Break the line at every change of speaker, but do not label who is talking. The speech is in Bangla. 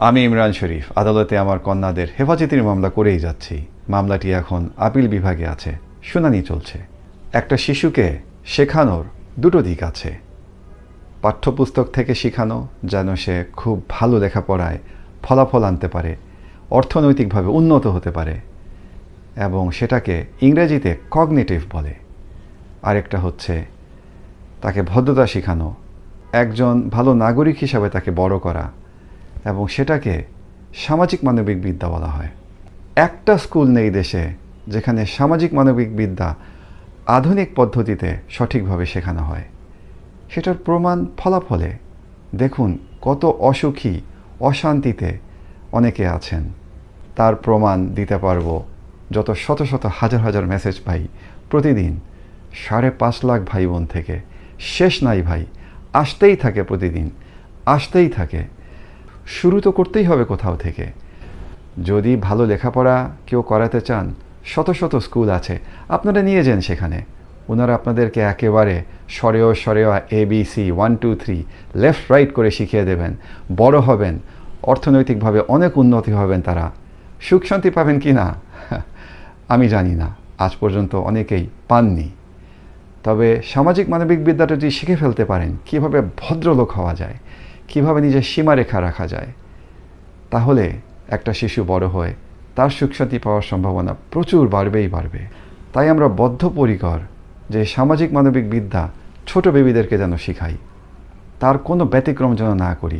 আমি ইমরান শরীফ আদালতে আমার কন্যাদের হেফাজতের মামলা করেই যাচ্ছি। মামলাটি এখন আপিল বিভাগে আছে, শুনানি চলছে। একটা শিশুকে শেখানোর দুটো দিক আছে। পাঠ্যপুস্তক থেকে শেখানো যেন সে খুব ভালো লেখাপড়ায় ফলাফল আনতে পারে, অর্থনৈতিকভাবে উন্নত হতে পারে, এবং সেটাকে ইংরেজিতে কগনিটিভ বলে। আরেকটা হচ্ছে তাকে ভদ্রতা শেখানো, একজন ভালো নাগরিক হিসাবে তাকে বড় করা, এবং সেটাকে সামাজিক মানবিক বিদ্যা বলা হয়। একটা স্কুল নেই দেশে যেখানে সামাজিক মানবিক বিদ্যা আধুনিক পদ্ধতিতে সঠিকভাবে শেখানো হয়। সেটার প্রমাণ ফলাফলে। দেখুন কত অসুখী, অশান্তিতে অনেকে আছেন। তার প্রমাণ দিতে পারবো যত শত শত হাজার হাজার মেসেজ পাই প্রতিদিন 5.5 লাখ ভাই বোন থেকে। শেষ নাই ভাই, আসতেই থাকে, প্রতিদিন আসতেই থাকে। শুরু তো করতেই হবে কোথাও থেকে। যদি ভালো লেখাপড়া কেউ করাতে চান, শত শত স্কুল আছে, আপনারা নিয়ে যান সেখানে। ওনারা আপনাদেরকে একেবারে সরেও ABC 1 2 3 লেফট রাইট করে শিখিয়ে দেবেন। বড় হবেন, অর্থনৈতিকভাবে অনেক উন্নতি হবেন। তারা সুখ শান্তি পাবেন কি না আমি জানি না, আজ পর্যন্ত অনেকেই পাননি। তবে সামাজিক মানবিক বিদ্যাটা যদি শিখে ফেলতে পারেন, কীভাবে ভদ্রলোক হওয়া যায়, কীভাবে নিজের সীমারেখা রাখা যায়, তাহলে একটা শিশু বড় হয়ে তার সুখ শান্তি পাওয়ার সম্ভাবনা প্রচুর বাড়বে। তাই আমরা বদ্ধপরিকর যে সামাজিক মানবিক বিদ্যা ছোট বেবিদেরকে যেন শিখাই, তার কোনো ব্যতিক্রম যেন না করি।